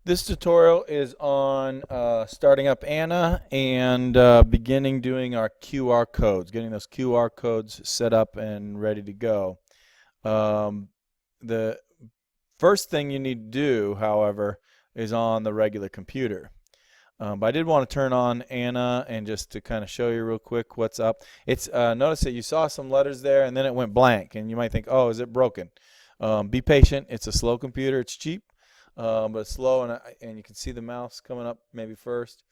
This tutorial is on starting up Anna and beginning doing our QR codes, getting those QR codes set up and ready to go. The first thing you need to do, however, is on the regular computer. But I did want to turn on Anna and just to kind of show you real quick what's up. It's notice that you saw some letters there and then it went blank, and you might think, oh, is it broken? Be patient. It's a slow computer. It's cheap, but it's slow, and you can see the mouse coming up maybe first.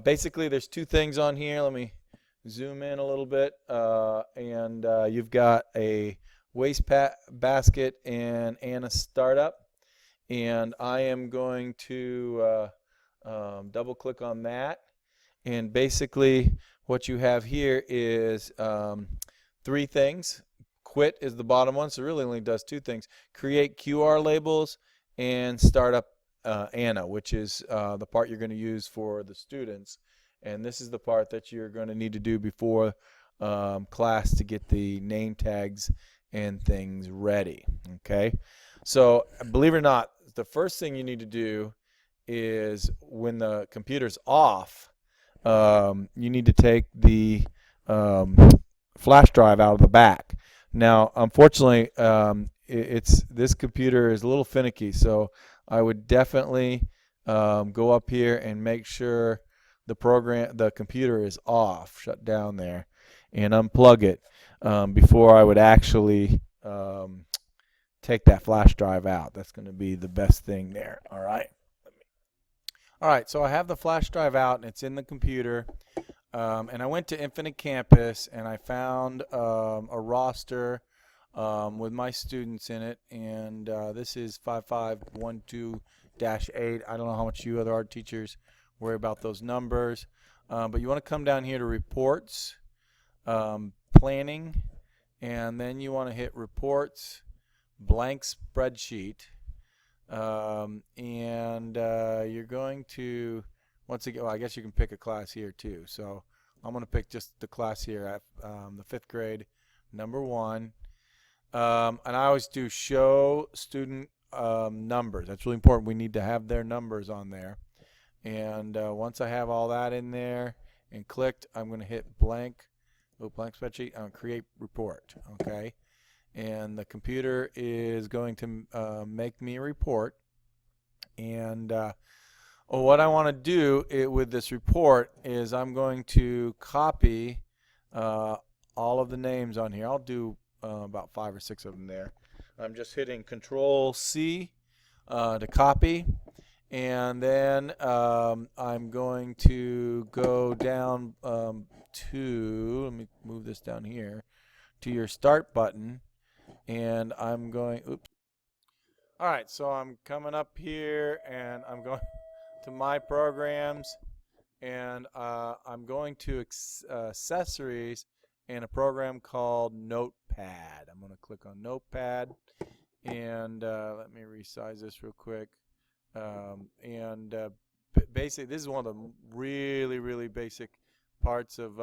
Basically, there's two things on here. Let me zoom in a little bit, and you've got a basket and Anna startup, and I am going to double click on that, and basically what you have here is three things. Quit is the bottom one, so it really only does two things: create QR labels and start up Anna, which is the part you're going to use for the students, and this is the part that you're going to need to do before class to get the name tags and things ready. Okay, so believe it or not, the first thing you need to do is when the computer's off, you need to take the flash drive out of the back. Now, unfortunately, this computer is a little finicky, so I would definitely go up here and make sure the computer is off, shut down there, and unplug it before I would actually take that flash drive out. That's going to be the best thing there. All right. All right, so I have the flash drive out and it's in the computer, and I went to Infinite Campus and I found a roster with my students in it, and this is 5512-8. I don't know how much you other art teachers worry about those numbers, but you want to come down here to reports, planning, and then you want to hit reports, blank spreadsheet. You're going to, once again, well, I guess you can pick a class here too. So I'm going to pick just the class here at the 5th grade, number 1. And I always do show student numbers. That's really important. We need to have their numbers on there. And once I have all that in there and clicked, I'm going to hit blank spreadsheet, create report. Okay. And the computer is going to make me a report. And what I want to do with this report is I'm going to copy all of the names on here. I'll do about 5 or 6 of them there. I'm just hitting Control C to copy, and then I'm going to go down to, let me move this down here, to your Start button. And I'm going, oops. All right, so I'm coming up here and I'm going to my programs, and I'm going to accessories and a program called Notepad. I'm going to click on Notepad, and let me resize this real quick. Basically, this is one of the really, really basic parts of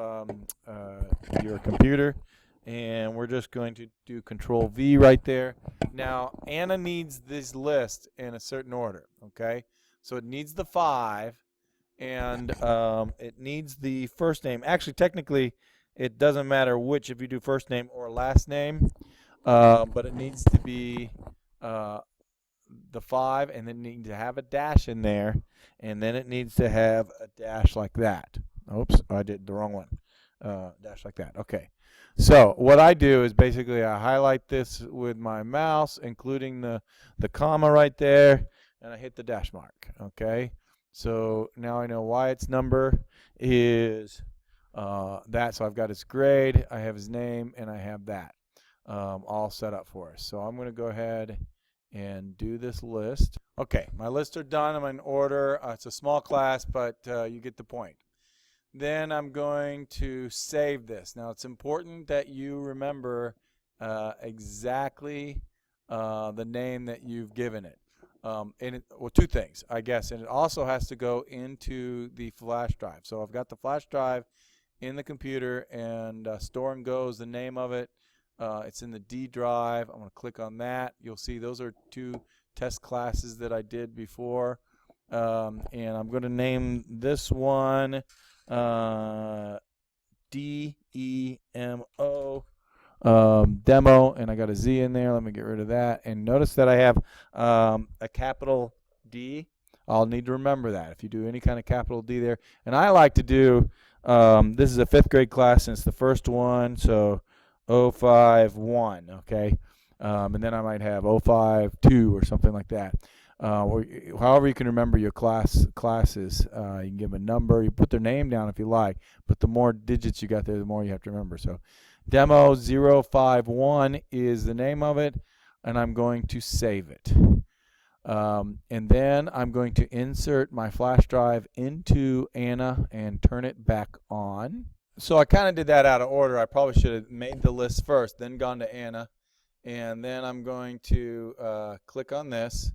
your computer. And we're just going to do Control V right there. Now, Anna needs this list in a certain order, okay? So it needs the 5, and it needs the first name. Actually, technically, it doesn't matter which, if you do first name or last name, but it needs to be the 5, and then it needs to have a dash in there, and then it needs to have a dash like that. Oops, I did the wrong one. Dash like that. Okay. So what I do is basically I highlight this with my mouse, including the comma right there, and I hit the dash mark. Okay. So now I know why its number is that. So I've got his grade, I have his name, and I have that all set up for us. So I'm going to go ahead and do this list. Okay, my lists are done. I'm in order. It's a small class, but you get the point. Then I'm going to save this. Now it's important that you remember exactly the name that you've given it. Well, two things, I guess, and it also has to go into the flash drive. So I've got the flash drive in the computer, and Store and Go is the name of it. It's in the D drive. I'm going to click on that. You'll see those are 2 test classes that I did before. And I'm going to name this one DEMO. Demo, and I got a Z in there. Let me get rid of that. And notice that I have a capital D. I'll need to remember that if you do any kind of capital D there. And I like to do, this is a 5th grade class, and it's the first one, so 051, okay? And then I might have 052 or something like that. Or however you can remember your classes. You can give them a number. You put their name down if you like, but the more digits you got there, the more you have to remember. So Demo 051 is the name of it, and I'm going to save it. And then I'm going to insert my flash drive into Anna and turn it back on. So I kind of did that out of order. I probably should have made the list first, then gone to Anna, and then I'm going to click on this.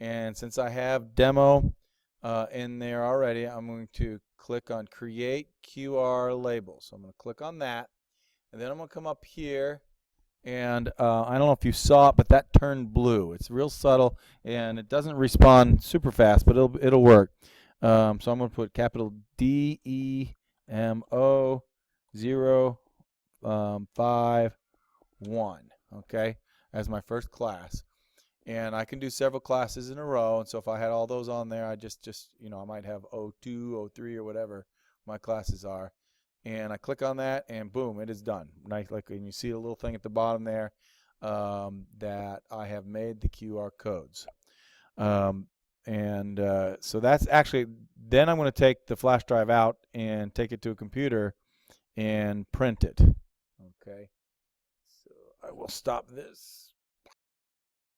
And since I have demo in there already, I'm going to click on Create QR Label. So I'm going to click on that. And then I'm going to come up here. And I don't know if you saw it, but that turned blue. It's real subtle, and it doesn't respond super fast, but it'll work. So I'm going to put capital DEMO 051, okay, as my first class. And I can do several classes in a row, and so if I had all those on there, I just you know, I might have 02, 03, or whatever my classes are. And I click on that, and boom, it is done. Nice, like, and you see a little thing at the bottom there that I have made the QR codes. So that's actually, then I'm going to take the flash drive out and take it to a computer and print it. Okay, so I will stop this.